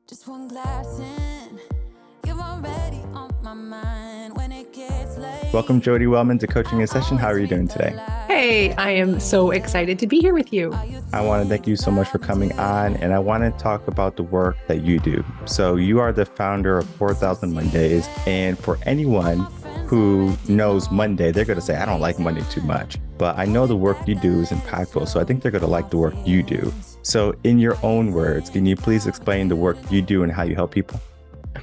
Just one glass in, you're already on my mind when it gets late. Welcome, Jodi Wellman, to Coaching in Session. How are you doing today? Hey, I am so excited to be here with you. I want to thank you so much for coming on, and I want to talk about the work that you do. So you are the founder of 4,000 Mondays, and for anyone who knows Monday, they're going to say, I don't like Monday too much, but I know the work you do is impactful, so I think they're going to like the work you do. So in your own words, can you please explain the work you do and how you help people?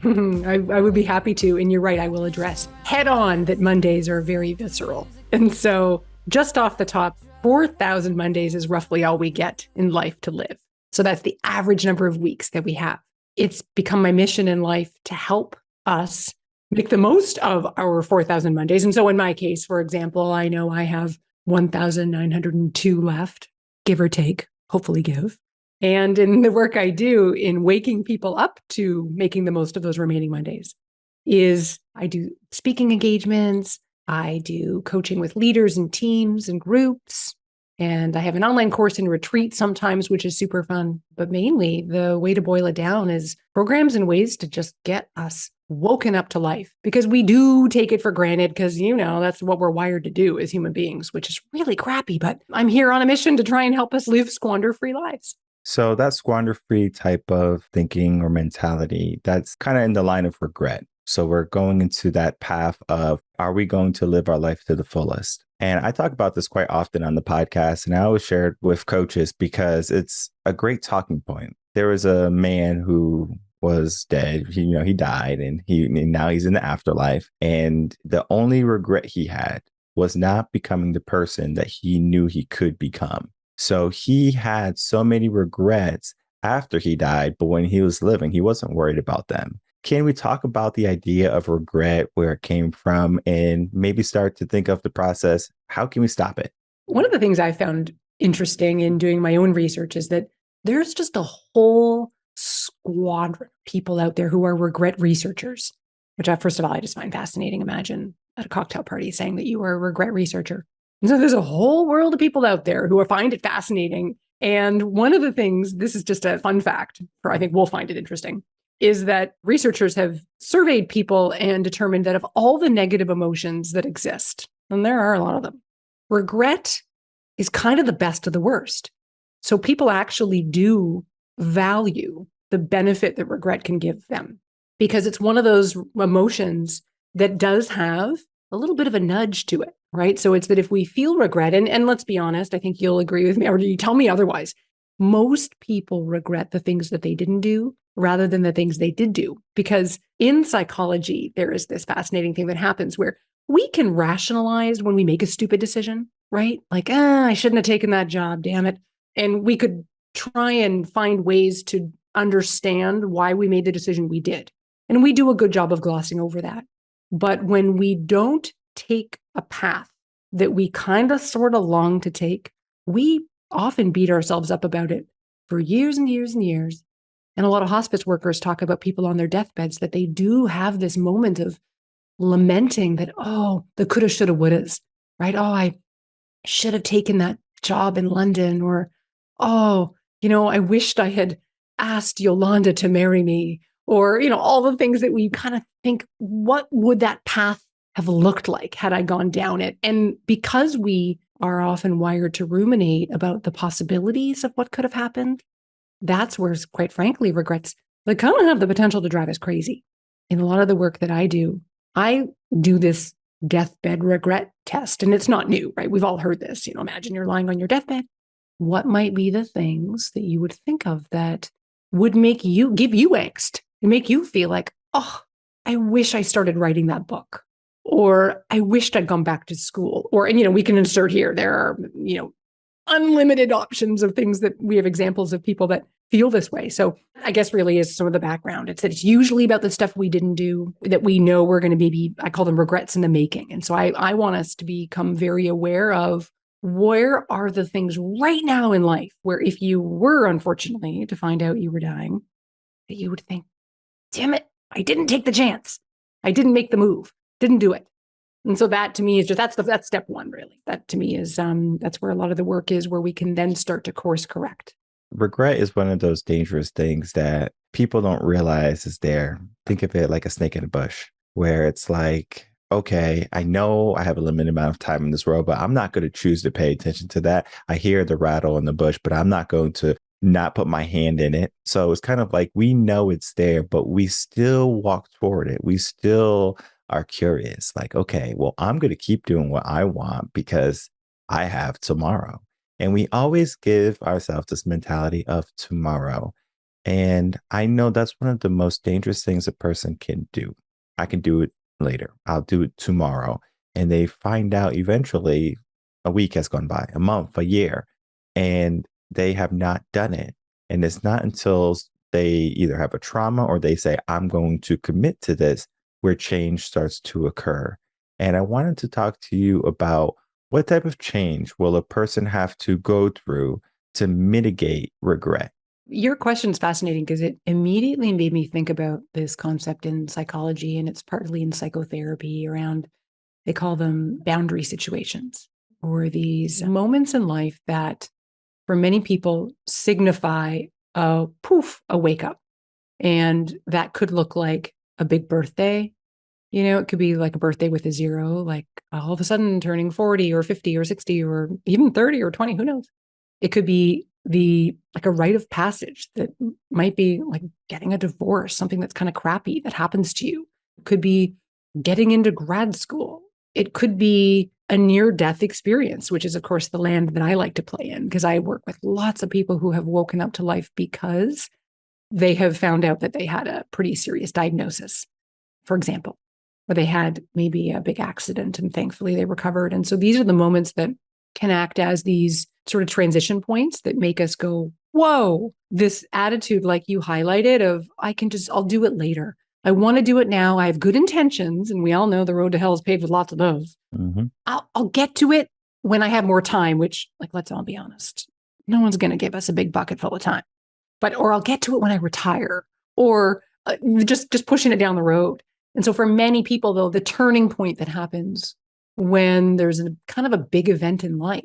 I would be happy to. And you're right, I will address head on that Mondays are very visceral. And so just off the top, 4,000 Mondays is roughly all we get in life to live. So that's the average number of weeks that we have. It's become my mission in life to help us make the most of our 4,000 Mondays. And so in my case, for example, I know I have 1,902 left, give or take, hopefully give. And in the work I do in waking people up to making the most of those remaining Mondays is I do speaking engagements, I do coaching with leaders and teams and groups, and I have an online course and retreat sometimes, which is super fun. But mainly the way to boil it down is programs and ways to just get us woken up to life, because we do take it for granted because, that's what we're wired to do as human beings, which is really crappy. But I'm here on a mission to try and help us live squander-free lives. So that squander-free type of thinking or mentality, that's kind of in the line of regret. So we're going into that path of, are we going to live our life to the fullest? And I talk about this quite often on the podcast, and I always share it with coaches because it's a great talking point. There was a man who was dead. He died, and now he's in the afterlife. And the only regret he had was not becoming the person that he knew he could become. So he had so many regrets after he died, but when he was living, he wasn't worried about them. Can we talk about the idea of regret, where it came from, and maybe start to think of the process? How can we stop it? One of the things I found interesting in doing my own research is that there's just a whole squadron of people out there who are regret researchers, which first of all, I just find fascinating. Imagine at a cocktail party saying that you are a regret researcher. And so there's a whole world of people out there who find it fascinating. And one of the things, this is just a fun fact, I think we'll find it interesting, is that researchers have surveyed people and determined that of all the negative emotions that exist, and there are a lot of them, regret is kind of the best of the worst. So people actually do value the benefit that regret can give them, because it's one of those emotions that does have a little bit of a nudge to it, right? So it's that if we feel regret, and let's be honest, I think you'll agree with me, or you tell me otherwise, most people regret the things that they didn't do rather than the things they did do. Because in psychology, there is this fascinating thing that happens where we can rationalize when we make a stupid decision, right? Like, I shouldn't have taken that job, damn it. And we could try and find ways to understand why we made the decision we did. And we do a good job of glossing over that. But when we don't take a path that we kind of sort of long to take, we often beat ourselves up about it for years and years and years. And a lot of hospice workers talk about people on their deathbeds that they do have this moment of lamenting that, the coulda, shoulda, wouldas, right? I should have taken that job in London, or, I wished I had asked Yolanda to marry me, or, all the things that we kind of think, what would that path have looked like had I gone down it? And because we are often wired to ruminate about the possibilities of what could have happened, that's where, quite frankly, regrets that kind of have the potential to drive us crazy. In a lot of the work that I do this deathbed regret test, and it's not new, right? We've all heard this. Imagine you're lying on your deathbed. What might be the things that you would think of that would give you angst and make you feel like, I wish I started writing that book, or I wished I'd gone back to school, or, and we can insert here, there are, unlimited options of things that we have examples of people that feel this way. So I guess really is some of the background. It's that it's usually about the stuff we didn't do that we know we're going to maybe, I call them regrets in the making. And so I want us to become very aware of where are the things right now in life where if you were unfortunately to find out you were dying, that you would think, damn it, I didn't take the chance. I didn't make the move, didn't do it. And so that to me is that's step one, really. That to me is, that's where a lot of the work is, where we can then start to course correct. Regret is one of those dangerous things that people don't realize is there. Think of it like a snake in a bush, where it's like, okay, I know I have a limited amount of time in this world, but I'm not going to choose to pay attention to that. I hear the rattle in the bush, but I'm not going to not put my hand in it. So it's kind of like we know it's there, but we still walk toward it. We still are curious, like, okay, well, I'm going to keep doing what I want because I have tomorrow. And we always give ourselves this mentality of tomorrow. And I know that's one of the most dangerous things a person can do. I can do it later. I'll do it tomorrow. And they find out eventually a week has gone by, a month, a year, and they have not done it. And it's not until they either have a trauma or they say, I'm going to commit to this, where change starts to occur. And I wanted to talk to you about what type of change will a person have to go through to mitigate regret? Your question's fascinating because it immediately made me think about this concept in psychology, and it's partly in psychotherapy around, they call them boundary situations, or these moments in life that for many people signify a poof, a wake up. And that could look like a big birthday. It could be like a birthday with a zero, like all of a sudden turning 40 or 50 or 60 or even 30 or 20, who knows? It could be like a rite of passage that might be like getting a divorce, something that's kind of crappy that happens to you. It could be getting into grad school. It could be a near-death experience, which is, of course, the land that I like to play in, because I work with lots of people who have woken up to life because they have found out that they had a pretty serious diagnosis, for example, or they had maybe a big accident and thankfully they recovered. And so these are the moments that can act as these sort of transition points that make us go, whoa, this attitude, like you highlighted, of I'll do it later. I want to do it now. I have good intentions. And we all know the road to hell is paved with lots of those. Mm-hmm. I'll get to it when I have more time, which, like, let's all be honest, no one's going to give us a big bucket full of time. Or I'll get to it when I retire, or just pushing it down the road. And so for many people, though, the turning point that happens when there's a kind of a big event in life,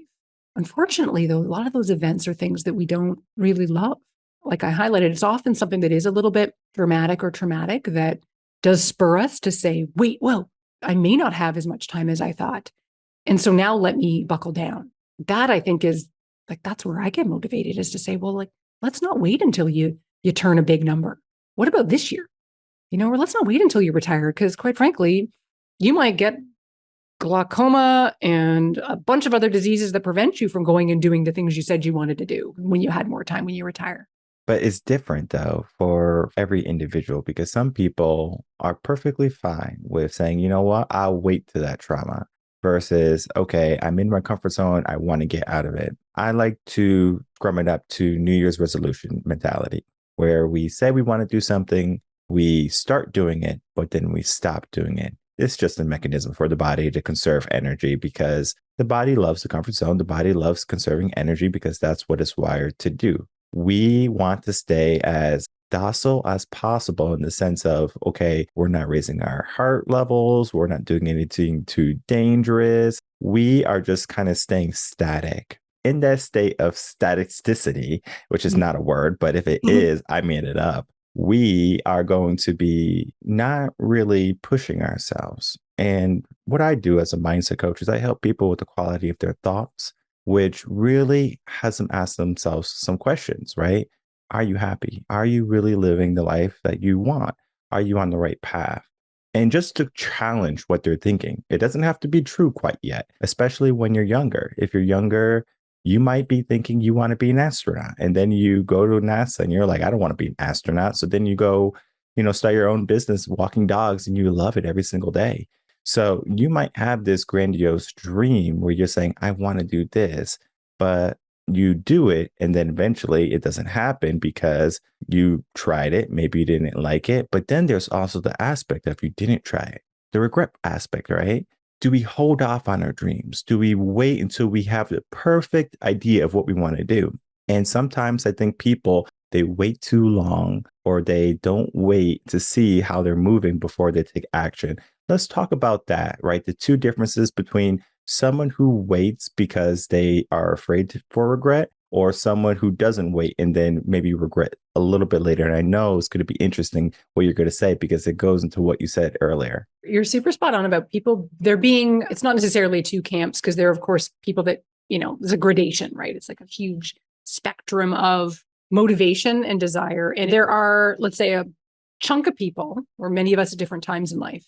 unfortunately, though, a lot of those events are things that we don't really love. Like I highlighted, it's often something that is a little bit dramatic or traumatic that does spur us to say, wait, well, I may not have as much time as I thought. And so now let me buckle down. That, I think, is like, that's where I get motivated, is to say, well, like, let's not wait until you turn a big number. What about this year? Or let's not wait until you retire, because quite frankly, you might get glaucoma and a bunch of other diseases that prevent you from going and doing the things you said you wanted to do when you had more time when you retire. But it's different, though, for every individual, because some people are perfectly fine with saying, you know what, I'll wait to that trauma, versus, okay, I'm in my comfort zone. I want to get out of it. I like to scrum it up to New Year's resolution mentality, where we say we want to do something, we start doing it, but then we stop doing it. It's just a mechanism for the body to conserve energy, because the body loves the comfort zone. The body loves conserving energy because that's what it's wired to do. We want to stay as docile as possible, in the sense of, okay, we're not raising our heart levels. We're not doing anything too dangerous. We are just kind of staying static. In that state of staticity, which is not a word, but if it is, I made it up. We are going to be not really pushing ourselves. And what I do as a mindset coach is I help people with the quality of their thoughts, which really has them ask themselves some questions, right? Are you happy? Are you really living the life that you want? Are you on the right path? And just to challenge what they're thinking. It doesn't have to be true quite yet, especially when you're younger. If you're younger, you might be thinking you want to be an astronaut, and then you go to NASA and you're like, I don't want to be an astronaut. So then you go, start your own business, walking dogs, and you love it every single day. So you might have this grandiose dream where you're saying, I want to do this, but you do it, and then eventually it doesn't happen because you tried it. Maybe you didn't like it. But then there's also the aspect of you didn't try it, the regret aspect, right? Do we hold off on our dreams? Do we wait until we have the perfect idea of what we want to do? And sometimes I think people, they wait too long, or they don't wait to see how they're moving before they take action. Let's talk about that, right? The two differences between someone who waits because they are afraid for regret, or someone who doesn't wait and then maybe regret a little bit later. And I know it's going to be interesting what you're going to say because it goes into what you said earlier. You're super spot on about people. It's not necessarily two camps, because there are, of course, people that, there's a gradation, right? It's like a huge spectrum of motivation and desire. And there are, let's say, a chunk of people, or many of us at different times in life,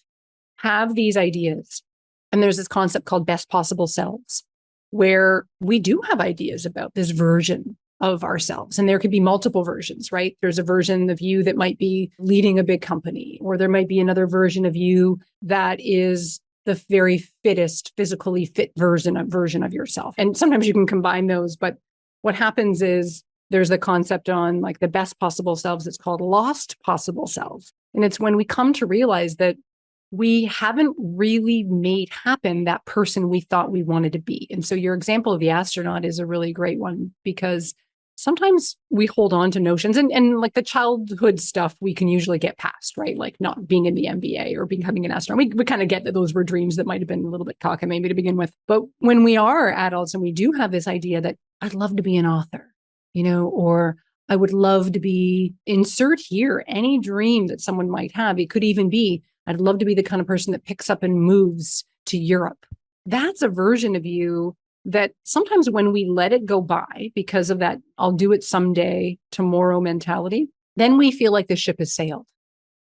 have these ideas. And there's this concept called best possible selves, where we do have ideas about this version of ourselves. And there could be multiple versions, right? There's a version of you that might be leading a big company, or there might be another version of you that is the very fittest, physically fit version of yourself. And sometimes you can combine those, but what happens is there's the concept on like the best possible selves. It's called lost possible selves. And it's when we come to realize that we haven't really made happen that person we thought we wanted to be. And so your example of the astronaut is a really great one, because sometimes we hold on to notions and like the childhood stuff we can usually get past, right? Like not being in the NBA or becoming an astronaut. We kind of get that those were dreams that might have been a little bit cocky maybe to begin with. But when we are adults and we do have this idea that I'd love to be an author, or I would love to be, insert here any dream that someone might have. It could even be, I'd love to be the kind of person that picks up and moves to Europe. That's a version of you that sometimes when we let it go by because of that, I'll do it someday, tomorrow mentality, then we feel like the ship has sailed.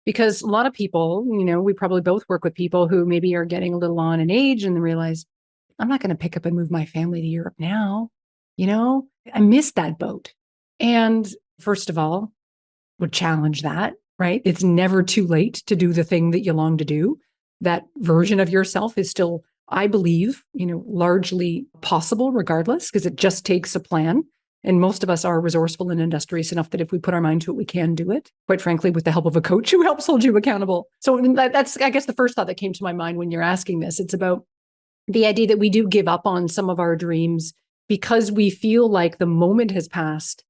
Because a lot of people, we probably both work with people who maybe are getting a little on in age and realize, I'm not going to pick up and move my family to Europe now. I missed that boat. And first of all, would challenge that, right? It's never too late to do the thing that you long to do. That version of yourself is still, I believe, largely possible regardless, because it just takes a plan. And most of us are resourceful and industrious enough that if we put our mind to it, we can do it, quite frankly, with the help of a coach who helps hold you accountable. So that's, I guess, the first thought that came to my mind when you're asking this. It's about the idea that we do give up on some of our dreams because we feel like the moment has passed.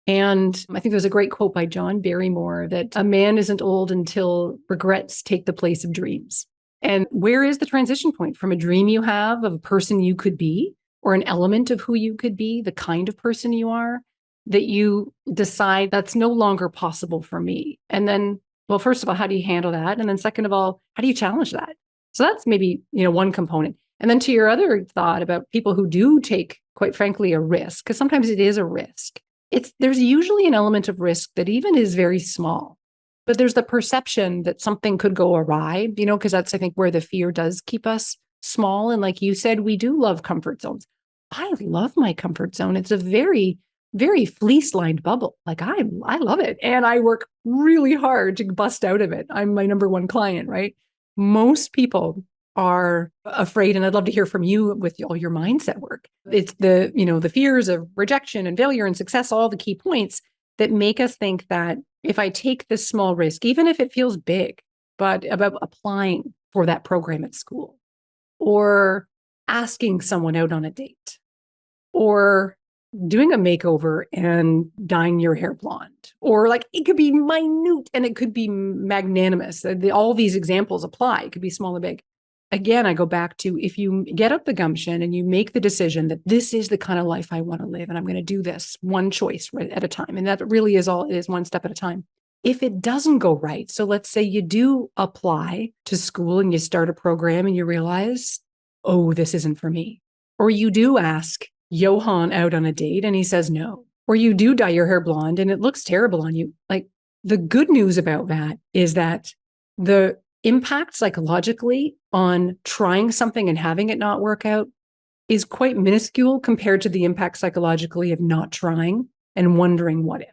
And I think there's a great quote by John Barrymore that a man isn't old until regrets take the place of dreams. And where is the transition point from a dream you have of a person you could be, or an element of who you could be, the kind of person you are, that you decide that's no longer possible for me? And then, well, first of all, how do you handle that? And then second of all, how do you challenge that? So that's maybe, one component. And then to your other thought about people who do take, quite frankly, a risk, because sometimes it is a risk. There's usually an element of risk that even is very small, but there's the perception that something could go awry, because that's, I think, where the fear does keep us small. And like you said, we do love comfort zones. I love my comfort zone. It's a very, very fleece-lined bubble. Like I love it. And I work really hard to bust out of it. I'm my number one client, right? Most people are afraid, and I'd love to hear from you with all your mindset work. It's the fears of rejection and failure and success, all the key points that make us think that if I take this small risk, even if it feels big, but about applying for that program at school, or asking someone out on a date, or doing a makeover and dyeing your hair blonde, or like it could be minute and it could be magnanimous. All these examples apply. It could be small or big. Again, I go back to, if you get up the gumption and you make the decision that this is the kind of life I want to live, and I'm going to do this one choice right at a time. And that really is all it is, one step at a time. If it doesn't go right, so let's say you do apply to school and you start a program and you realize, oh, this isn't for me. Or you do ask Johan out on a date and he says no. Or you do dye your hair blonde and it looks terrible on you. Like, the good news about that is that the impact psychologically on trying something and having it not work out is quite minuscule compared to the impact psychologically of not trying and wondering what if.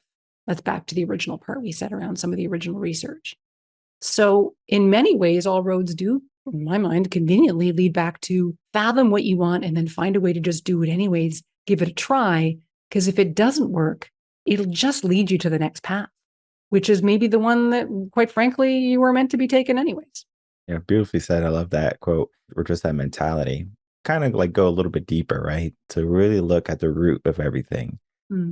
That's back to the original part we said around some of the original research. So in many ways, all roads do, in my mind, conveniently lead back to fathom what you want and then find a way to just do it anyways. Give it a try, because if it doesn't work, it'll just lead you to the next path, which is maybe the one that, quite frankly, you were meant to be taken anyways. Yeah, beautifully said. I love that quote, or just that mentality. Kind of like go a little bit deeper, right? To really look at the root of everything.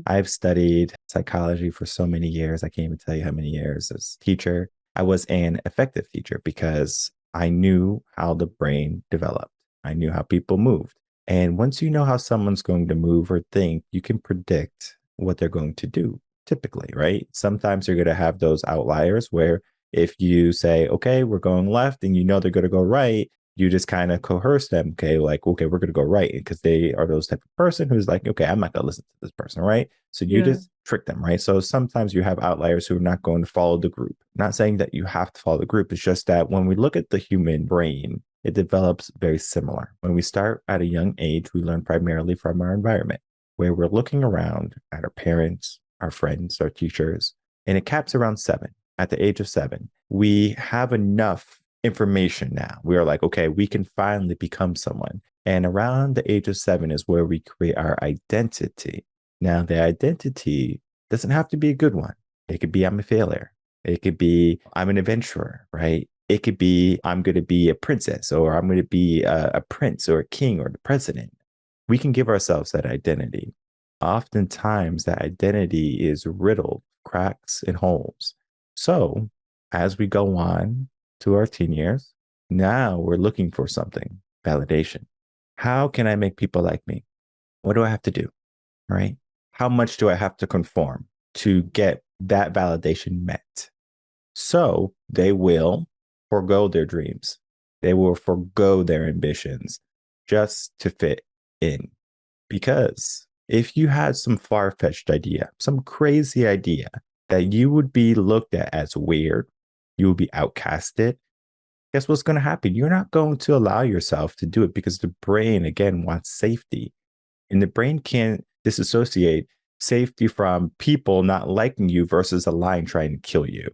I've studied psychology for so many years. I can't even tell you how many years as a teacher. I was an effective teacher because I knew how the brain developed. I knew how people moved. And once you know how someone's going to move or think, you can predict what they're going to do typically, right? Sometimes you're going to have those outliers where if you say, okay, we're going left and you know they're going to go right, you just kind of coerce them. Okay, like, okay, we're going to go right because they are those type of person who's like, okay, I'm not going to listen to this person, right? So you just trick them, right? So sometimes you have outliers who are not going to follow the group. Not saying that you have to follow the group. It's just that when we look at the human brain, it develops very similar. When we start at a young age, we learn primarily from our environment, where we're looking around at our parents, our friends, our teachers, and it caps around 7. At the age of 7, we have enough information now. We are like, okay, we can finally become someone. And around the age of 7 is where we create our identity. Now, the identity doesn't have to be a good one. It could be I'm a failure. It could be I'm an adventurer, right? It could be I'm going to be a princess, or I'm going to be a prince or a king or the president. We can give ourselves that identity. Oftentimes, that identity is riddled, cracks, and holes. So, as we go on to our teen years, now we're looking for something, validation. How can I make people like me? What do I have to do? Right? How much do I have to conform to get that validation met? So they will forego their dreams. They will forego their ambitions just to fit in. Because if you had some far-fetched idea, some crazy idea that you would be looked at as weird, you would be outcasted, guess what's going to happen? You're not going to allow yourself to do it because the brain, again, wants safety. And the brain can't disassociate safety from people not liking you versus a lion trying to kill you.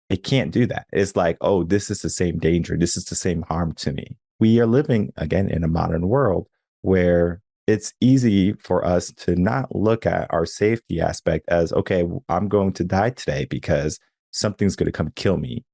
It can't do that. It's like, oh, this is the same danger. This is the same harm to me. We are living, again, in a modern world where it's easy for us to not look at our safety aspect as, okay, I'm going to die today because something's going to come kill me.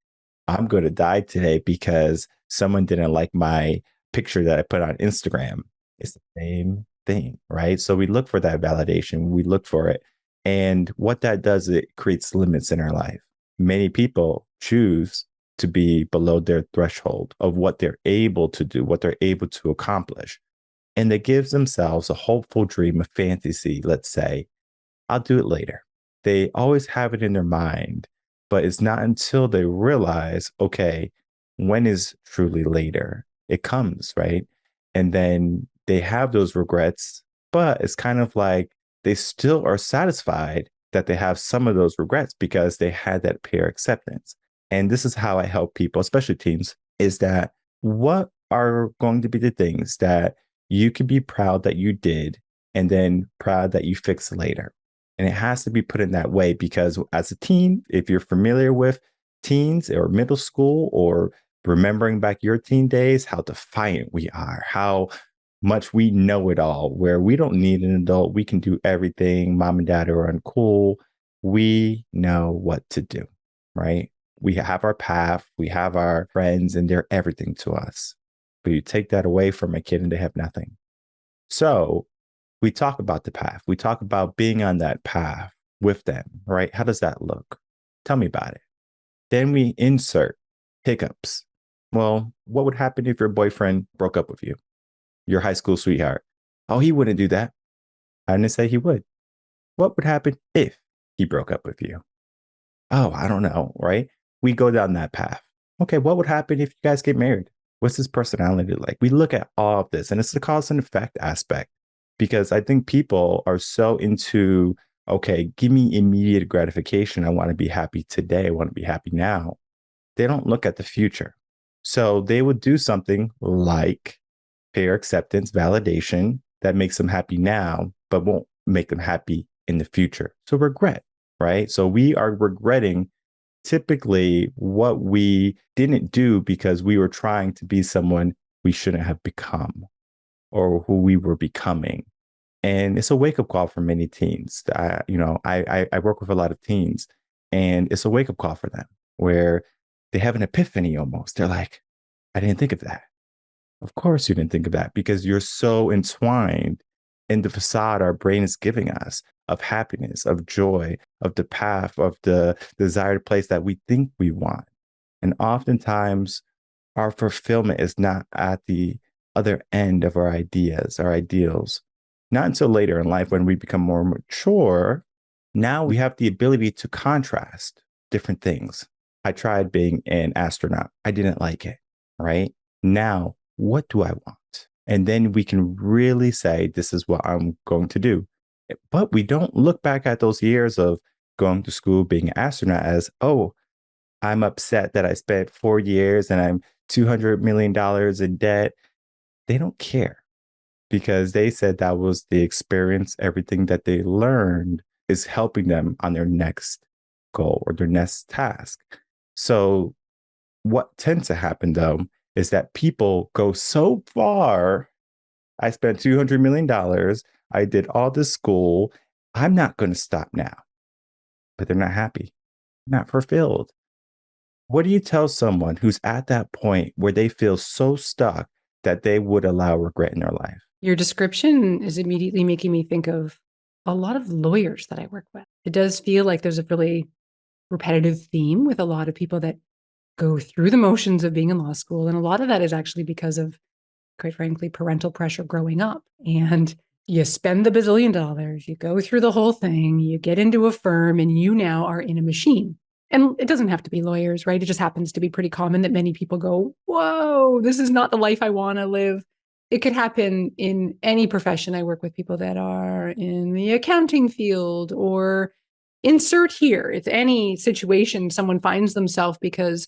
I'm going to die today because someone didn't like my picture that I put on Instagram. It's the same thing, right? So we look for that validation. We look for it. And what that does, it creates limits in our life. Many people choose to be below their threshold of what they're able to do, what they're able to accomplish. And they give themselves a hopeful dream, a fantasy, let's say, I'll do it later. They always have it in their mind, but it's not until they realize, okay, when is truly later? It comes, right? And then they have those regrets, but it's kind of like they still are satisfied that they have some of those regrets because they had that peer acceptance. And this is how I help people, especially teens, is that what are going to be the things that you can be proud that you did and then proud that you fix later. And it has to be put in that way because as a teen, if you're familiar with teens or middle school or remembering back your teen days, how defiant we are, how much we know it all, where we don't need an adult. We can do everything. Mom and dad are uncool. We know what to do, right? We have our path, we have our friends, and they're everything to us. But you take that away from a kid and they have nothing. So we talk about the path. We talk about being on that path with them, right? How does that look? Tell me about it. Then we insert hiccups. Well, what would happen if your boyfriend broke up with you? Your high school sweetheart. Oh, he wouldn't do that. I didn't say he would. What would happen if he broke up with you? Oh, I don't know, right? We go down that path. Okay, what would happen if you guys get married? What's his personality like? We look at all of this, and it's the cause and effect aspect because I think people are so into, okay, give me immediate gratification. I want to be happy today. I want to be happy now. They don't look at the future. So they would do something like peer acceptance, validation that makes them happy now, but won't make them happy in the future. So regret, right? So we are regretting typically what we didn't do because we were trying to be someone we shouldn't have become or who we were becoming. And it's a wake up call for many teens. I work with a lot of teens and it's a wake up call for them where they have an epiphany almost. They're like, I didn't think of that. Of course you didn't think of that because you're so entwined in the facade our brain is giving us of happiness, of joy, of the path, of the desired place that we think we want. And oftentimes our fulfillment is not at the other end of our ideas, our ideals, not until later in life when we become more mature Now we have the ability to contrast different things. I tried being an astronaut. I didn't like it, right? Now, what do I want? And then we can really say, this is what I'm going to do. But we don't look back at those years of going to school, being an astronaut as, oh, I'm upset that I spent 4 years and I'm $200 million in debt. They don't care because they said that was the experience. Everything that they learned is helping them on their next goal or their next task. So what tends to happen though is that people go so far. I spent $200 million. I did all this school. I'm not going to stop now. But they're not happy, not fulfilled. What do you tell someone who's at that point where they feel so stuck that they would allow regret in their life? Your description is immediately making me think of a lot of lawyers that I work with. It does feel like there's a really repetitive theme with a lot of people that go through the motions of being in law school. And a lot of that is actually because of, quite frankly, parental pressure growing up. And you spend the bazillion dollars, you go through the whole thing, you get into a firm, and you now are in a machine. And it doesn't have to be lawyers, right? It just happens to be pretty common that many people go, whoa, this is not the life I want to live. It could happen in any profession. I work with people that are in the accounting field or insert here. It's any situation someone finds themselves because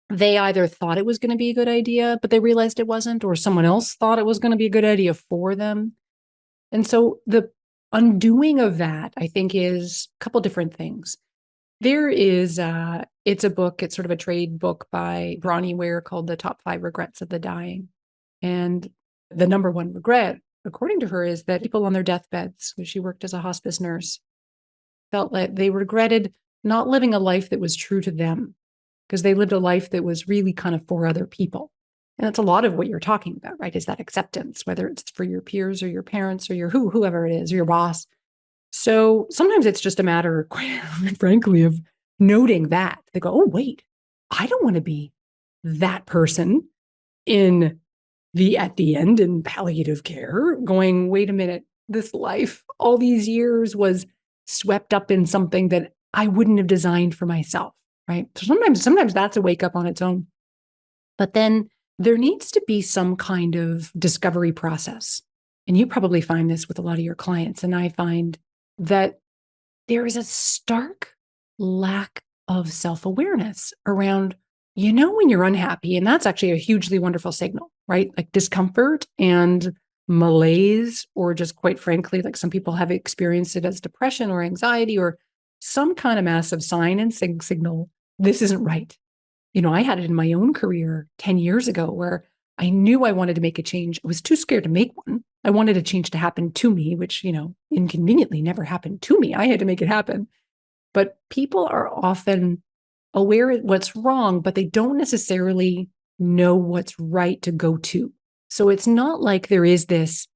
they either thought it was going to be a good idea, but they realized it wasn't, or someone else thought it was going to be a good idea for them. And so the undoing of that, I think, is a couple different things. There is, it's a book, it's sort of a trade book by Bronnie Ware called The Top 5 Regrets of the Dying. And the number one regret, according to her, is that people on their deathbeds, because she worked as a hospice nurse, felt like they regretted not living a life that was true to them because they lived a life that was really kind of for other people. And that's a lot of what you're talking about, right? Is that acceptance, whether it's for your peers or your parents or your whoever it is, or your boss. So sometimes it's just a matter, quite frankly, of noting that. They go, oh, wait, I don't want to be that person at the end in palliative care going, wait a minute, this life all these years was swept up in something that I wouldn't have designed for myself, right? So sometimes that's a wake up on its own. But then there needs to be some kind of discovery process. And you probably find this with a lot of your clients. And I find that there is a stark lack of self-awareness around, when you're unhappy, and that's actually a hugely wonderful signal, right? Like discomfort and malaise, or just quite frankly, like some people have experienced it as depression or anxiety or some kind of massive sign and signal, this isn't right. I had it in my own career 10 years ago where I knew I wanted to make a change. I was too scared to make one. I wanted a change to happen to me, which, inconveniently never happened to me. I had to make it happen. But people are often aware of what's wrong, but they don't necessarily know what's right to go to. So it's not like there is this,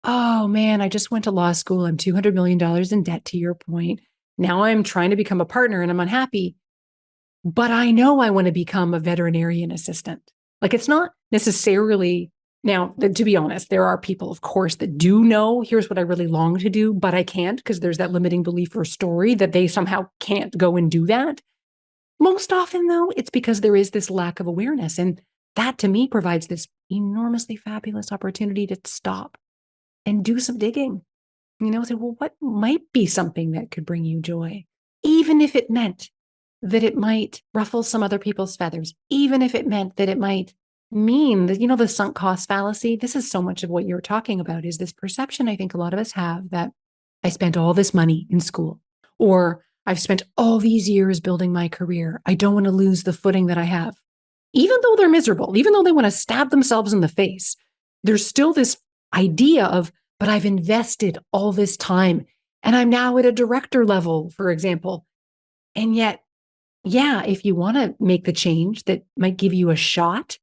oh man, I just went to law school. I'm $200 million in debt, to your point. Now I'm trying to become a partner and I'm unhappy, but I know I want to become a veterinarian assistant. Like it's not necessarily, now, to be honest, there are people, of course, that do know, here's what I really long to do, but I can't because there's that limiting belief or story that they somehow can't go and do that. Most often, though, it's because there is this lack of awareness. And that, to me, provides this enormously fabulous opportunity to stop and do some digging. Say, well, what might be something that could bring you joy? Even if it meant that it might ruffle some other people's feathers, even if it meant that it might mean that, the sunk cost fallacy. This is so much of what you're talking about, is this perception I think a lot of us have that I spent all this money in school, or I've spent all these years building my career. I don't want to lose the footing that I have. Even though they're miserable, even though they want to stab themselves in the face, there's still this idea of, but I've invested all this time and I'm now at a director level, for example. And yet, yeah, if you want to make the change that might give you a shot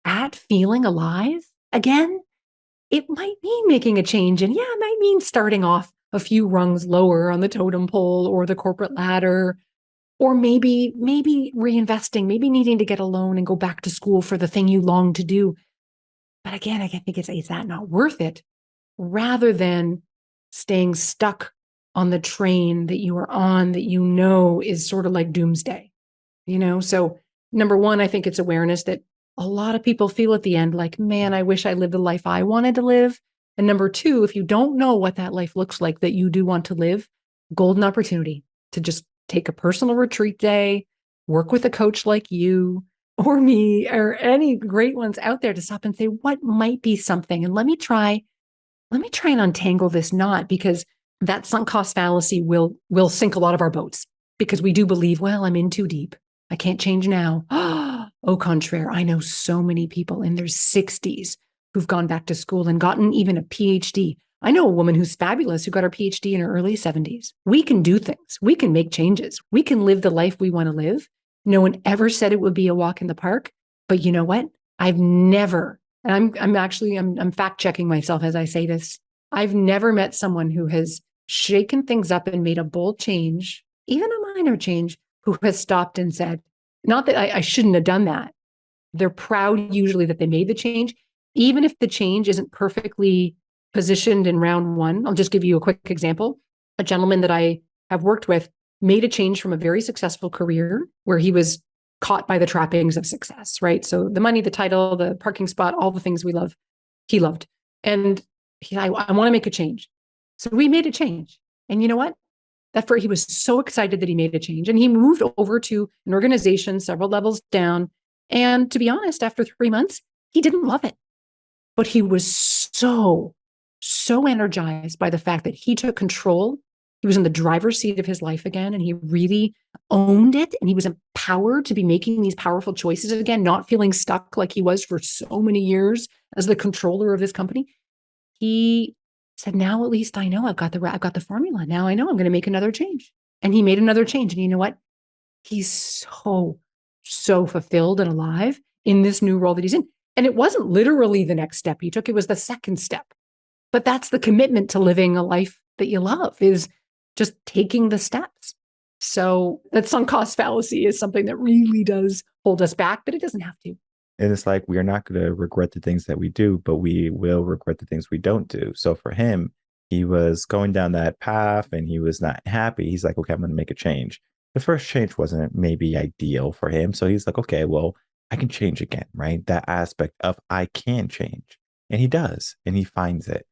at feeling alive again, it might mean making a change. And yeah, it might mean starting off a few rungs lower on the totem pole or the corporate ladder, or maybe reinvesting, maybe needing to get a loan and go back to school for the thing you long to do. But again, I think is that not worth it, rather than staying stuck on the train that you are on that you know is sort of like doomsday, you know? So number one, I think it's awareness that a lot of people feel at the end like, man, I wish I lived the life I wanted to live. And number two, if you don't know what that life looks like that you do want to live, golden opportunity to just take a personal retreat day, work with a coach like you or me or any great ones out there to stop and say, what might be something? And let me try and untangle this knot, because that sunk cost fallacy will sink a lot of our boats, because we do believe, well, I'm in too deep. I can't change now. Au contraire, I know so many people in their 60s who've gone back to school and gotten even a PhD. I know a woman who's fabulous who got her PhD in her early 70s. We can do things. We can make changes. We can live the life we want to live. No one ever said it would be a walk in the park. But you know what? I've never, and I'm fact checking myself as I say this. I've never met someone who has shaken things up and made a bold change, even a minor change, who has stopped and said, not that I shouldn't have done that. They're proud usually that they made the change, even if the change isn't perfectly positioned in round one. I'll just give you a quick example. A gentleman that I have worked with made a change from a very successful career where he was caught by the trappings of success, right? So the money, the title, the parking spot, all the things we love, he loved. And I want to make a change. So we made a change. And you know what? He was so excited that he made a change, and he moved over to an organization several levels down. And to be honest, after 3 months, he didn't love it, but he was so energized by the fact that he took control. He was in the driver's seat of his life again, and he really owned it. And he was empowered to be making these powerful choices again, not feeling stuck like he was for so many years as the controller of this company. He said, now at least I know I've got the formula. Now I know I'm going to make another change. And he made another change. And you know what? He's so fulfilled and alive in this new role that he's in. And it wasn't literally the next step he took. It was the second step. But that's the commitment to living a life that you love, is just taking the steps. So that sunk cost fallacy is something that really does hold us back, but it doesn't have to. And it's like, we are not going to regret the things that we do, but we will regret the things we don't do. So for him, he was going down that path and he was not happy. He's like, okay, I'm going to make a change. The first change wasn't maybe ideal for him. So he's like, okay, well, I can change again, right? That aspect of I can change. And he does, and he finds it.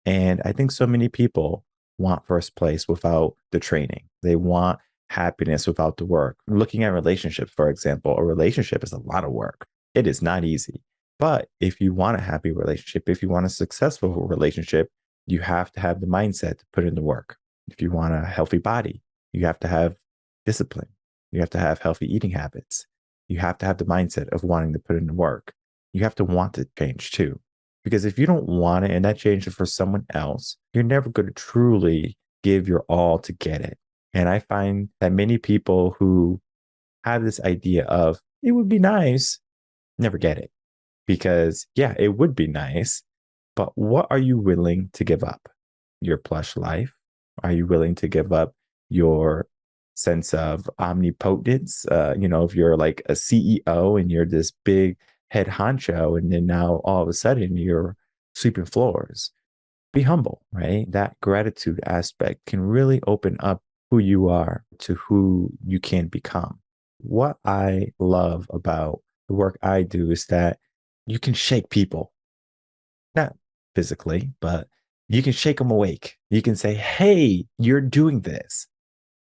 And I think so many people want first place without the training. They want happiness without the work. Looking at relationships, for example, a relationship is a lot of work. It is not easy. But if you want a happy relationship, if you want a successful relationship, you have to have the mindset to put in the work. If you want a healthy body, you have to have discipline. You have to have healthy eating habits. You have to have the mindset of wanting to put in the work. You have to want to change too. Because if you don't want it and that changes for someone else, you're never going to truly give your all to get it. And I find that many people who have this idea of it would be nice never get it. Because yeah, it would be nice, but what are you willing to give up? Your plush life? Are you willing to give up your sense of omnipotence? If you're like a CEO and you're this big head honcho, and then now all of a sudden you're sweeping floors. Be humble, right? That gratitude aspect can really open up who you are to who you can become. What I love about the work I do is that you can shake people, not physically, but you can shake them awake. You can say, hey, you're doing this.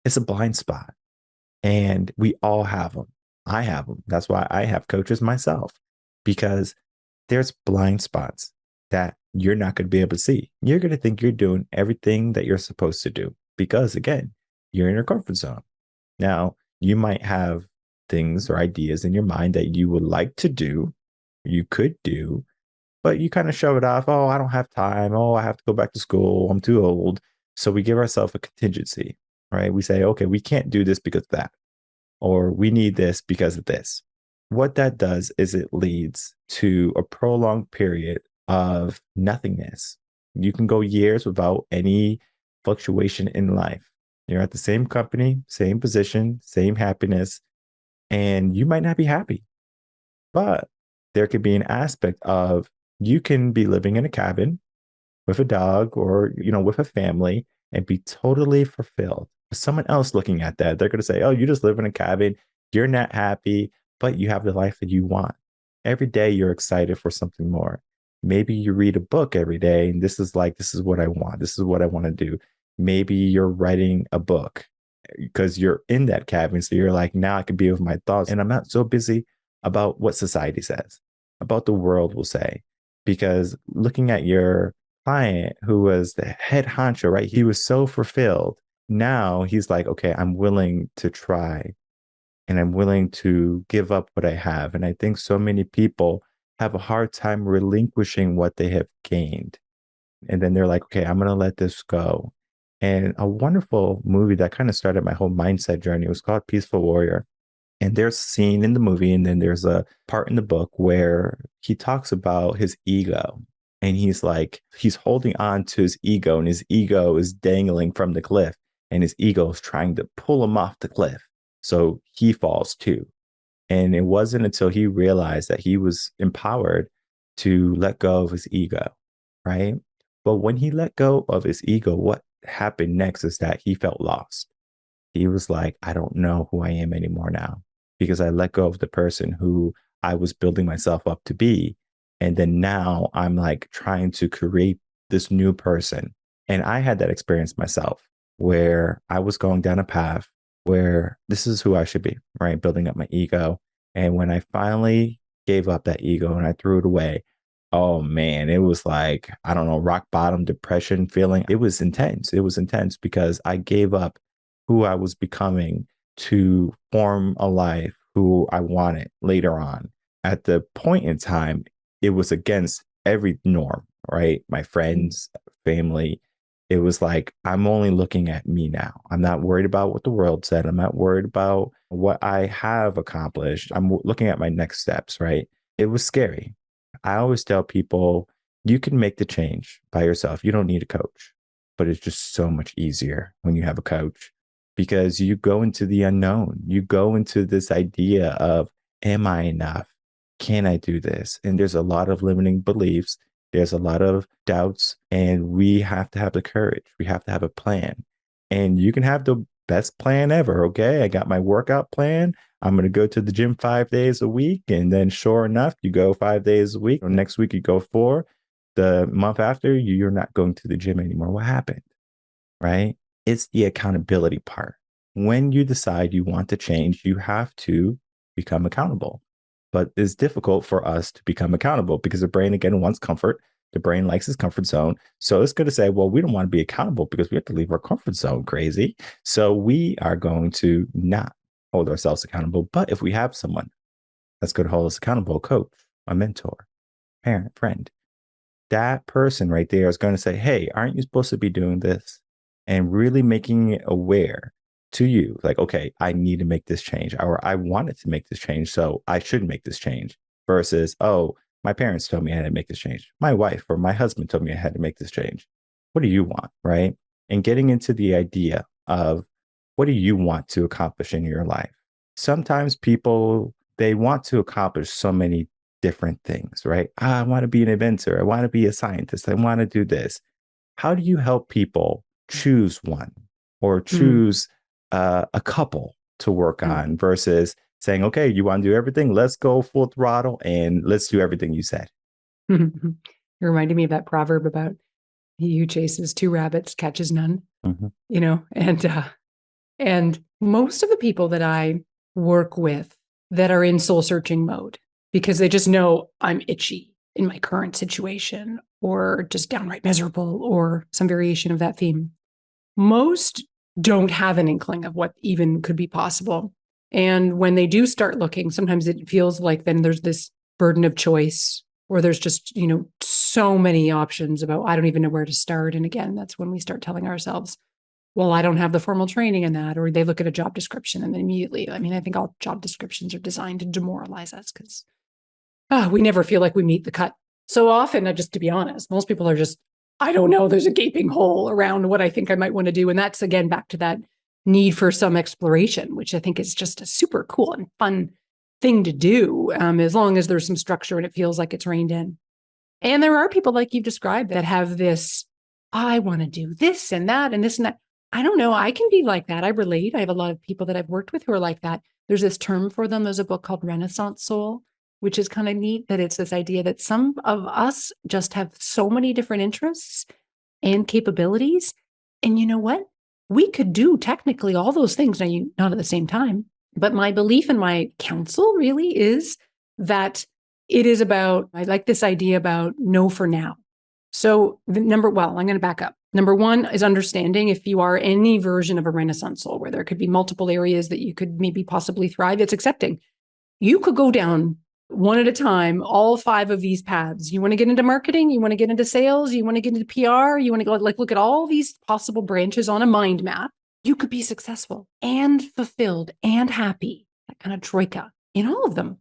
It's a blind spot. And we all have them. I have them. That's why I have coaches myself, because there's blind spots that you're not going to be able to see. You're going to think you're doing everything that you're supposed to do because, again, you're in your comfort zone. Now, you might have things or ideas in your mind that you would like to do, you could do, but you kind of shove it off. Oh, I don't have time. Oh, I have to go back to school. I'm too old. So we give ourselves a contingency, right? We say, okay, we can't do this because of that, or we need this because of this. What that does is it leads to a prolonged period of nothingness. You can go years without any fluctuation in life. You're at the same company, same position, same happiness, and you might not be happy. But there could be an aspect of you can be living in a cabin with a dog or, with a family, and be totally fulfilled. Someone else looking at that, they're going to say, oh, you just live in a cabin. You're not happy, but you have the life that you want. Every day you're excited for something more. Maybe you read a book every day and this is what I want. This is what I want to do. Maybe you're writing a book because you're in that cabin. So you're like, now I can be with my thoughts. And I'm not so busy about what society says, about the world will say. Because looking at your client who was the head honcho, right? He was so fulfilled. Now he's like, okay, I'm willing to try and I'm willing to give up what I have. And I think so many people have a hard time relinquishing what they have gained. And then they're like, okay, I'm going to let this go. And a wonderful movie that kind of started my whole mindset journey was called Peaceful Warrior. And there's a scene in the movie, and then there's a part in the book where he talks about his ego. And he's like, he's holding on to his ego, and his ego is dangling from the cliff, and his ego is trying to pull him off the cliff. So he falls too. And it wasn't until he realized that he was empowered to let go of his ego, right? But when he let go of his ego, what happened next is that he felt lost. He was like, I don't know who I am anymore now because I let go of the person who I was building myself up to be. And then now I'm like trying to create this new person. And I had that experience myself where I was going down a path where this is who I should be, right? Building up my ego. And when I finally gave up that ego and I threw it away, oh man, it was like, I don't know, rock bottom depression feeling. It was intense. It was intense because I gave up who I was becoming to form a life who I wanted later on. At the point in time, it was against every norm, right? My friends, family. It was like, I'm only looking at me now. I'm not worried about what the world said. I'm not worried about what I have accomplished. I'm looking at my next steps, right? It was scary. I always tell people, you can make the change by yourself. You don't need a coach, but it's just so much easier when you have a coach because you go into the unknown. You go into this idea of, am I enough? Can I do this? And there's a lot of limiting beliefs. There's a lot of doubts, and we have to have the courage. We have to have a plan. And you can have the best plan ever. Okay. I got my workout plan. I'm going to go to the gym 5 days a week. And then sure enough, you go 5 days a week. Or next week, you go 4. The month after, you're not going to the gym anymore. What happened? Right? It's the accountability part. When you decide you want to change, you have to become accountable. But it's difficult for us to become accountable because the brain, again, wants comfort. The brain likes its comfort zone. So it's going to say, well, we don't want to be accountable because we have to leave our comfort zone crazy. So we are going to not hold ourselves accountable. But if we have someone that's going to hold us accountable, a coach, a mentor, parent, friend, that person right there is going to say, hey, aren't you supposed to be doing this? And really making it aware to you, like, okay, I need to make this change, or I wanted to make this change, so I should make this change, versus, oh, my parents told me I had to make this change. My wife or my husband told me I had to make this change. What do you want, right? And getting into the idea of what do you want to accomplish in your life? Sometimes people, they want to accomplish so many different things, right? I want to be an inventor. I want to be a scientist. I want to do this. How do you help people choose one or choose a couple to work on versus saying, okay, you want to do everything? Let's go full throttle and let's do everything you said. It reminded me of that proverb about he who chases 2 rabbits catches none, you know, and most of the people that I work with that are in soul searching mode, because they just know I'm itchy in my current situation or just downright miserable or some variation of that theme. Most don't have an inkling of what even could be possible. And when they do start looking, sometimes it feels like then there's this burden of choice, or there's just, you know, so many options about, I don't even know where to start. And again, that's when we start telling ourselves, well, I don't have the formal training in that, or they look at a job description and then immediately, I mean, I think all job descriptions are designed to demoralize us because we never feel like we meet the cut. So often, just to be honest, most people are just, I don't know, there's a gaping hole around what I think I might want to do. And that's, again, back to that need for some exploration, which I think is just a super cool and fun thing to do, as long as there's some structure and it feels like it's reined in. And there are people like you've described that have this I want to do this and that and this and that. I don't know. I can be like that. I relate. I have a lot of people that I've worked with who are like that. There's this term for them. There's a book called Renaissance Soul, which is kind of neat, that it's this idea that some of us just have so many different interests and capabilities. And you know what? We could do technically all those things, now not at the same time. But my belief and my counsel really is that it is about, I like this idea about know for now. So I'm going to back up. Number one is understanding if you are any version of a Renaissance soul, where there could be multiple areas that you could maybe possibly thrive. It's accepting. You could go down one at a time, all 5 of these paths. You want to get into marketing, you want to get into sales, you want to get into PR, you want to go look at all these possible branches on a mind map. You could be successful and fulfilled and happy, that kind of troika in all of them.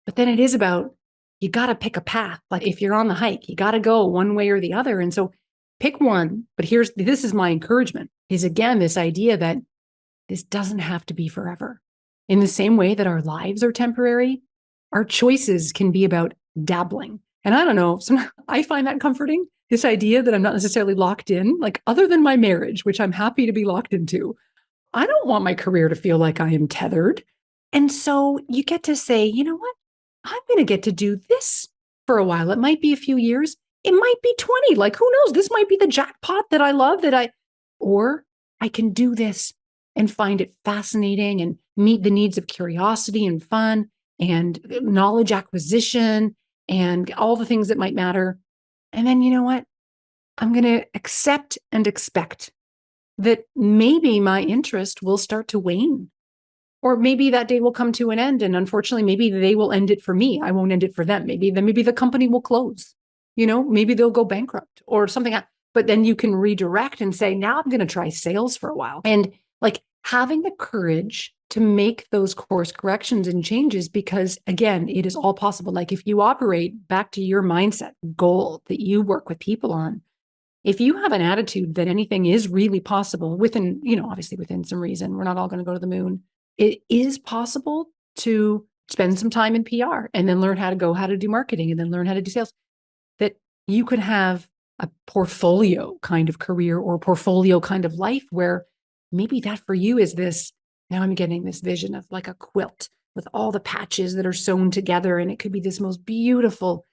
But then it is about, you got to pick a path. Like if you're on the hike, you got to go one way or the other. And so pick one. But this is my encouragement, is again, this idea that this doesn't have to be forever. In the same way that our lives are temporary, our choices can be about dabbling. And I don't know, I find that comforting, this idea that I'm not necessarily locked in, like other than my marriage, which I'm happy to be locked into. I don't want my career to feel like I am tethered. And so you get to say, you know what? I'm going to get to do this for a while. It might be a few years. It might be 20. Like, who knows? This might be the jackpot that I love, or I can do this and find it fascinating and meet the needs of curiosity and fun and knowledge acquisition and all the things that might matter. And then, you know what? I'm going to accept and expect that maybe my interest will start to wane. Or maybe that day will come to an end. And unfortunately, maybe they will end it for me. I won't end it for them. Maybe the company will close. Maybe they'll go bankrupt or something. But then you can redirect and say, now I'm going to try sales for a while. And like having the courage to make those course corrections and changes, because again, it is all possible. Like if you operate back to your mindset goal that you work with people on, if you have an attitude that anything is really possible within, obviously within some reason, we're not all going to go to the moon. It is possible to spend some time in PR and then learn how to do marketing and then learn how to do sales, that you could have a portfolio kind of career or portfolio kind of life where maybe that for you is this, now I'm getting this vision of like a quilt with all the patches that are sewn together. And it could be this most beautiful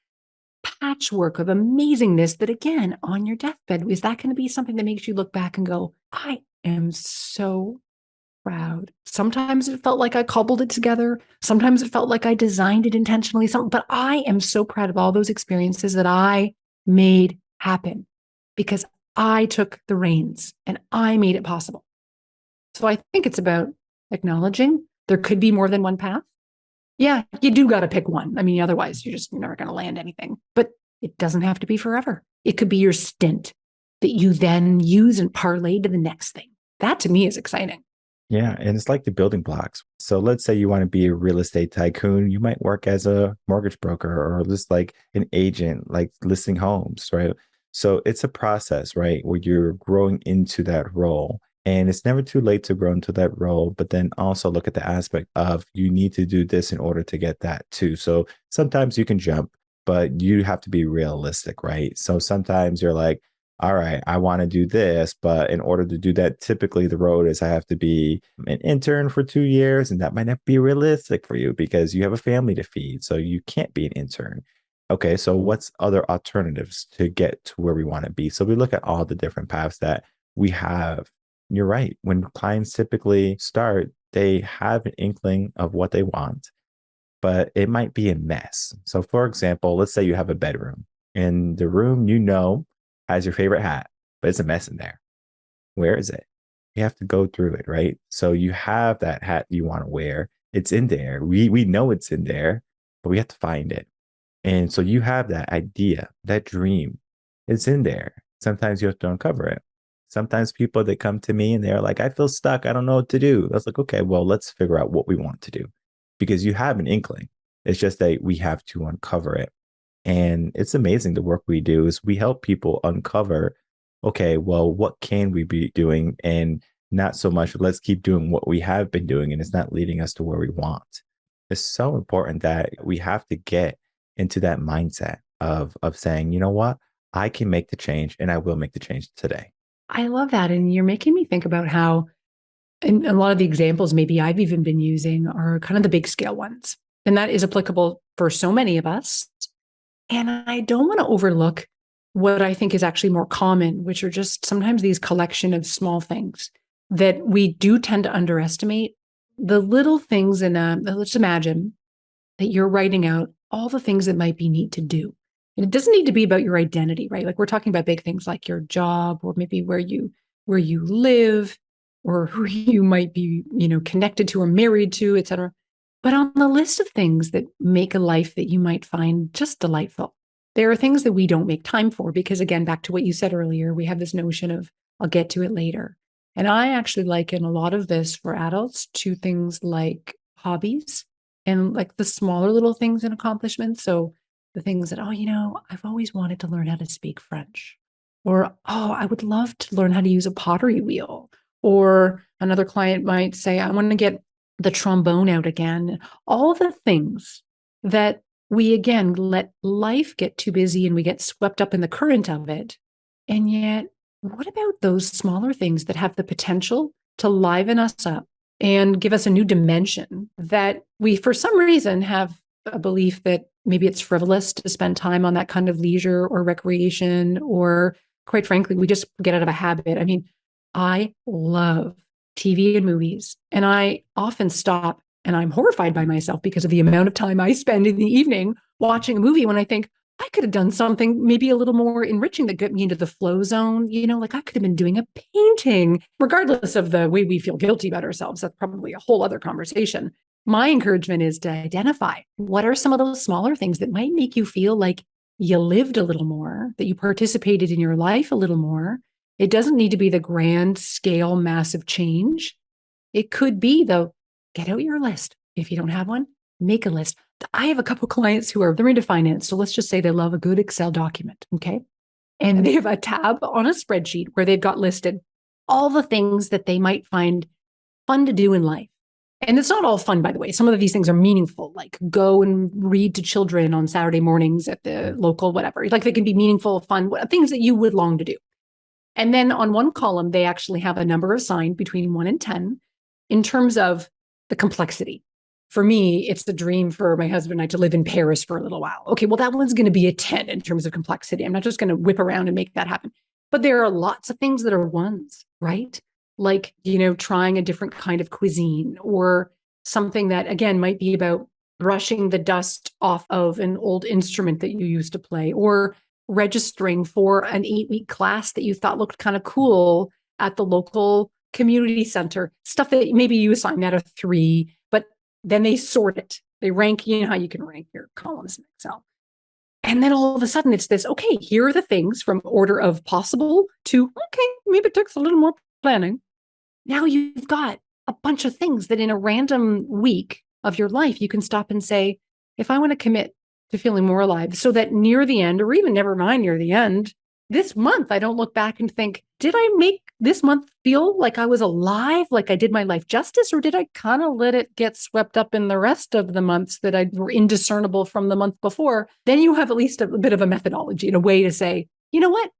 patchwork of amazingness that, again, on your deathbed, is that going to be something that makes you look back and go, I am so proud. Sometimes it felt like I cobbled it together. Sometimes it felt like I designed it intentionally. But I am so proud of all those experiences that I made happen because I took the reins and I made it possible. So I think it's about acknowledging there could be more than one path. Yeah, you do got to pick one. I mean, otherwise you're never going to land anything. But it doesn't have to be forever. It could be your stint that you then use and parlay to the next thing. That to me is exciting. Yeah. And it's like the building blocks. So let's say you want to be a real estate tycoon. You might work as a mortgage broker or just like an agent, like listing homes, right? So it's a process, right? Where you're growing into that role. And it's never too late to grow into that role, but then also look at the aspect of you need to do this in order to get that too. So sometimes you can jump, but you have to be realistic, right? So sometimes you're like, all right, I want to do this, but in order to do that, typically the road is I have to be an intern for 2 years, and that might not be realistic for you because you have a family to feed. So you can't be an intern. Okay, so what's other alternatives to get to where we want to be? So we look at all the different paths that we have. You're right. When clients typically start, they have an inkling of what they want, but it might be a mess. So for example, let's say you have a bedroom and the room, has your favorite hat, but it's a mess in there. Where is it? You have to go through it, right? So you have that hat you want to wear. It's in there. We know it's in there, but we have to find it. And so you have that idea, that dream. It's in there. Sometimes you have to uncover it. Sometimes people that come to me and they're like, I feel stuck. I don't know what to do. I was like, okay, well, let's figure out what we want to do because you have an inkling. It's just that we have to uncover it. And it's amazing the work we do is we help people uncover, okay, well, what can we be doing? And not so much, let's keep doing what we have been doing and it's not leading us to where we want. It's so important that we have to get into that mindset of saying, you know what? I can make the change and I will make the change today. I love that. And you're making me think about how, and a lot of the examples maybe I've even been using are kind of the big scale ones. And that is applicable for so many of us. And I don't want to overlook what I think is actually more common, which are just sometimes these collection of small things that we do tend to underestimate. The little things let's imagine that you're writing out all the things that might be neat to do. And it doesn't need to be about your identity, right? Like we're talking about big things like your job or maybe where you live or who you might be, connected to or married to, et cetera. But on the list of things that make a life that you might find just delightful, there are things that we don't make time for because, again, back to what you said earlier, we have this notion of I'll get to it later. And I actually liken a lot of this for adults to things like hobbies and like the smaller little things and accomplishments. So the things that, I've always wanted to learn how to speak French, or, I would love to learn how to use a pottery wheel. Or another client might say, I want to get the trombone out again. All the things that we, again, let life get too busy and we get swept up in the current of it. And yet, what about those smaller things that have the potential to liven us up and give us a new dimension that we, for some reason, have a belief that maybe it's frivolous to spend time on that kind of leisure or recreation, or quite frankly, we just get out of a habit. I mean, I love TV and movies, and I often stop and I'm horrified by myself because of the amount of time I spend in the evening watching a movie when I think I could have done something maybe a little more enriching that got me into the flow zone. Like I could have been doing a painting, regardless of the way we feel guilty about ourselves. That's probably a whole other conversation. My encouragement is to identify what are some of those smaller things that might make you feel like you lived a little more, that you participated in your life a little more. It doesn't need to be the grand scale, massive change. It could be get out your list. If you don't have one, make a list. I have a couple clients they're into finance. So let's just say they love a good Excel document. Okay. And they have a tab on a spreadsheet where they've got listed all the things that they might find fun to do in life. And it's not all fun, by the way. Some of these things are meaningful, like go and read to children on Saturday mornings at the local, whatever. Like they can be meaningful, fun, things that you would long to do. And then on one column, they actually have a number assigned between 1 and 10 in terms of the complexity. For me, it's the dream for my husband and I to live in Paris for a little while. Okay, well, that one's going to be a 10 in terms of complexity. I'm not just going to whip around and make that happen. But there are lots of things that are ones, right? Like, trying a different kind of cuisine, or something that, again, might be about brushing the dust off of an old instrument that you used to play, or registering for an 8-week class that you thought looked kind of cool at the local community center, stuff that maybe you assign out of 3, but then they sort it. They rank, how you can rank your columns in Excel. And then all of a sudden it's this, okay, here are the things from order of possible to, okay, maybe it takes a little more planning. Now you've got a bunch of things that in a random week of your life, you can stop and say, if I want to commit to feeling more alive, so that near the end, or even never mind near the end, this month, I don't look back and think, did I make this month feel like I was alive, like I did my life justice, or did I kind of let it get swept up in the rest of the months that were indiscernible from the month before? Then you have at least a bit of a methodology and a way to say, you know what?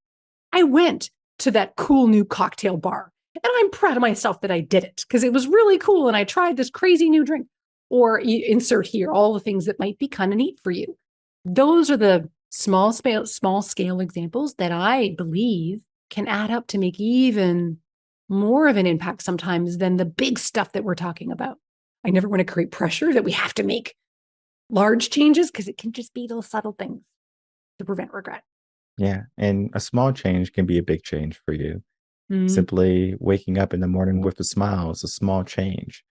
I went to that cool new cocktail bar and I'm proud of myself that I did it because it was really cool and I tried this crazy new drink. Or you insert here all the things that might be kind of neat for you. Those are the small scale examples that I believe can add up to make even more of an impact sometimes than the big stuff that we're talking about. I never want to create pressure that we have to make large changes because it can just be those subtle things to prevent regret. Yeah. And a small change can be a big change for you. Simply waking up in the morning with a smile is a small change,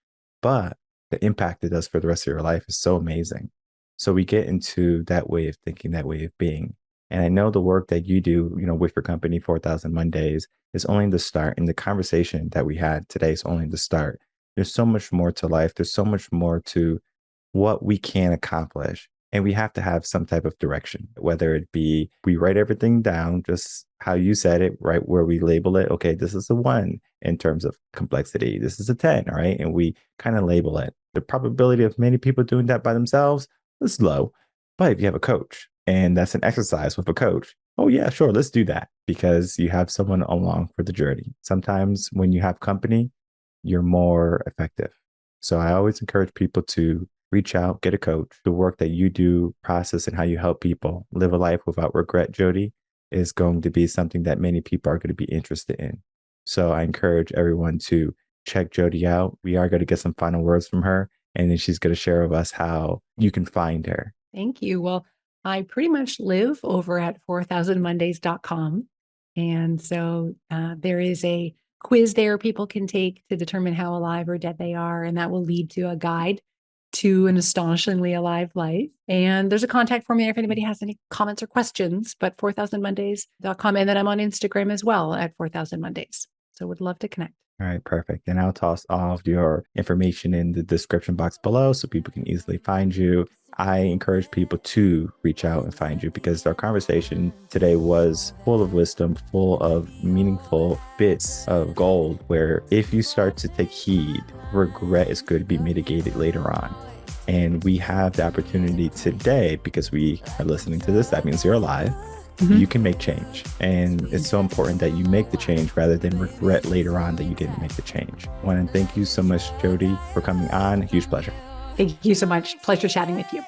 but the impact it does for the rest of your life is so amazing. So we get into that way of thinking, that way of being. And I know the work that you do, with your company, 4,000 Mondays, is only the start. And the conversation that we had today is only the start. There's so much more to life. There's so much more to what we can accomplish. And we have to have some type of direction, whether it be we write everything down, just how you said it, right? Where we label it. Okay, this is a 1 in terms of complexity. This is a 10, right? And we kind of label it. The probability of many people doing that by themselves is low. But if you have a coach, and that's an exercise with a coach, Oh, yeah, sure. Let's do that because you have someone along for the journey. Sometimes when you have company, you're more effective. So I always encourage people to reach out, get a coach. The work that you do, process, and how you help people live a life without regret, Jodi, is going to be something that many people are going to be interested in. So I encourage everyone to check Jodi out. We are going to get some final words from her, and then she's going to share with us how you can find her. Thank you. Well, I pretty much live over at 4000mondays.com. And so there is a quiz there people can take to determine how alive or dead they are. And that will lead to a guide to an astonishingly alive life. And there's a contact form there if anybody has any comments or questions, but 4000mondays.com. And then I'm on Instagram as well at 4000mondays. So would love to connect. All right, perfect. And I'll toss all of your information in the description box below so people can easily find you. I encourage people to reach out and find you because our conversation today was full of wisdom, full of meaningful bits of gold, where if you start to take heed, regret is going to be mitigated later on. And we have the opportunity today because we are listening to this. That means you're alive. You can make change. And it's so important that you make the change rather than regret later on that you didn't make the change. I want to thank you so much, Jodi, for coming on. Huge pleasure. Thank you so much. Pleasure chatting with you.